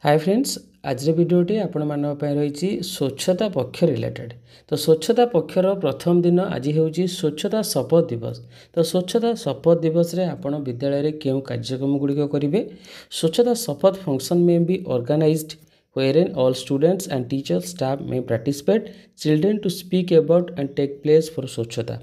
Hi friends, आज भिडियोटी आपण रही स्वच्छता पक्ष रिलेटेड। तो स्वच्छता पक्षर प्रथम दिन आज हूँ स्वच्छता शपथ दिवस। तो स्वच्छता शपथ दिवस रे आपण विद्यालय क्यों कार्यक्रम गुड़िक करेंगे। स्वच्छता शपथ फंक्शन में be organised wherein all students and teachers staff may participate, children to speak about and take place for स्वच्छता।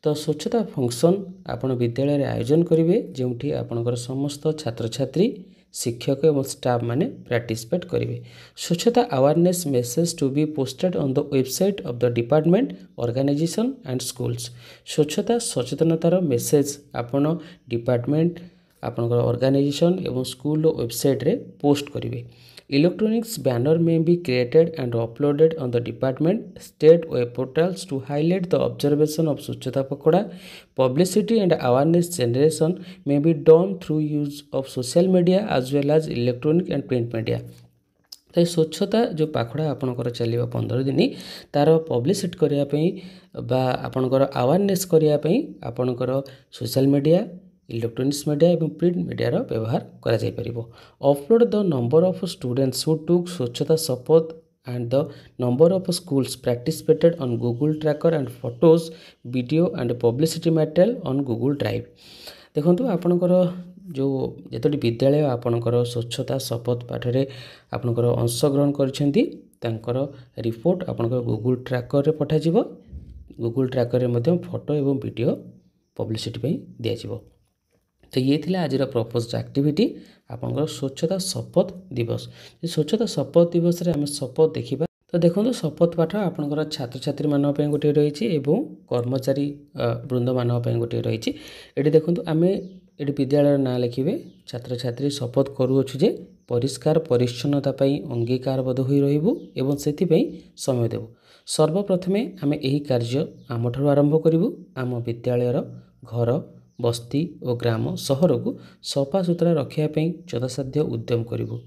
तो स्वच्छता फंक्शन आपण विद्यालय आयोजन करेंगे जो आपणकर समस्त छात्र छात्री शिक्षक एवं स्टाफ माने पार्टिसिपेट करेंगे। स्वच्छता awareness message to be posted on the website of the department organisation and schools. स्वच्छता सचेतनतार मेसेज आपण डिपार्टमेंट आपणकर ऑर्गेनाइजेशन एवं स्कूल वेबसाइट रे पोस्ट करेंगे। Electronics banner may be created and uploaded on the department state web portals to highlight the observation of Swachhata Pakhwada. Publicity and awareness generation may be done through use of social media as well as electronic and print media। तो स्वच्छता जो पाखड़ा आपणकर चलो 15 दिन तार publicity करने बा आपणकर अवेयरनेस करने आपणकर सोशल मीडिया इलेक्ट्रोनिक्स मीडिया एवं प्रिंट मीडिया व्यवहार करा जाय परिबो। Upload the number of students who took स्वच्छता शपथ and the number of schools participated on Google Tracker and photos, video and publicity material on Google Drive। देखंतु आपणकर जो जतोटी विद्यालय आपणकर स्वच्छता शपथ पाठरे आपणकर अंशग्रहण करछंती तांकर रिपोर्ट आपणकर Google Tracker रे पठा जिवो। Google Tracker रे मध्यम फोटो एवं वीडियो पब्लिसिटी पई दिया जिवो। तो ये थिला आज प्रपोज्ड एक्टिविटी आपनकर स्वच्छता शपथ दिवस। स्वच्छता शपथ दिवस रे आम शपथ देखा। तो देखो शपथ पाठ आपनकर छात्र छात्री मान गोटे रही एवं कर्मचारी वृंद मान गोटे रही। ये देखो आम ये विद्यालय ना लिखे छात्र छात्री शपथ करुँचु जे परिष्कार परिच्छन्नता अंगीकारबद्ध हो रही एवं से समय देव। सर्वप्रथमे आम यही कार्य आम ठार आरंभ करूँ। आम विद्यालयर घर बस्ती और ग्राम सहर को सफा सुतरा रखापी यथासाध्य उद्यम करूँ।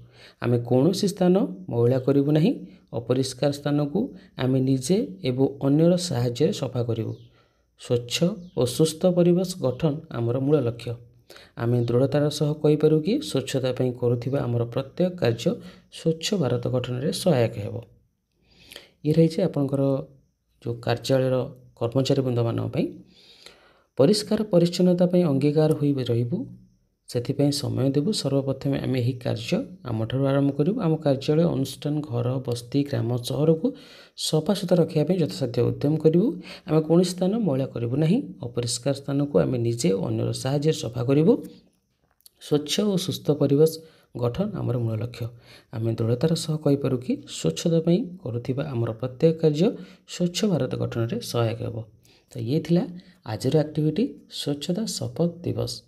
आम कौन स्थान मैला करूँ ना। अपरिष्कार स्थान को आम निजे एवं अन्यर साहाय्य सफा करूँ। स्वच्छ और सुस्थ परिवेश गठन आमर मूल लक्ष्य। आम दृढ़तार सह कहीपर कि स्वच्छता करुवा आमर प्रत्येक कार्य स्वच्छ भारत गठन में सहायक हो। ये रही आपणकर जो कार्यालय कर्मचारी वृंद मान परिष्कार परिच्छन्नता अंगीकार हो रही से समय देवु। सर्वप्रथम आम यही कार्य आम ठार आरंभ करूँ। आम कार्यालय अनुष्ठान घर बस्ती ग्राम सहर को सफा सुतरा रखापी यथासाध्य उद्यम करूँ। आम कौन स्थान मैला करूँ ना। अपरिष्कार स्थान को आम निजे अन्यर साहाय्य सफा करूँ। स्वच्छ और सुस्थ परिवेश गठन आमर मूल लक्ष्य। आम दृढ़तार सह कहीपर कि स्वच्छता करुवा आमर प्रत्येक कार्य स्वच्छ भारत गठन में सहायक हो। तो ये थिला आजर एक्टिविटी स्वच्छता शपथ दिवस।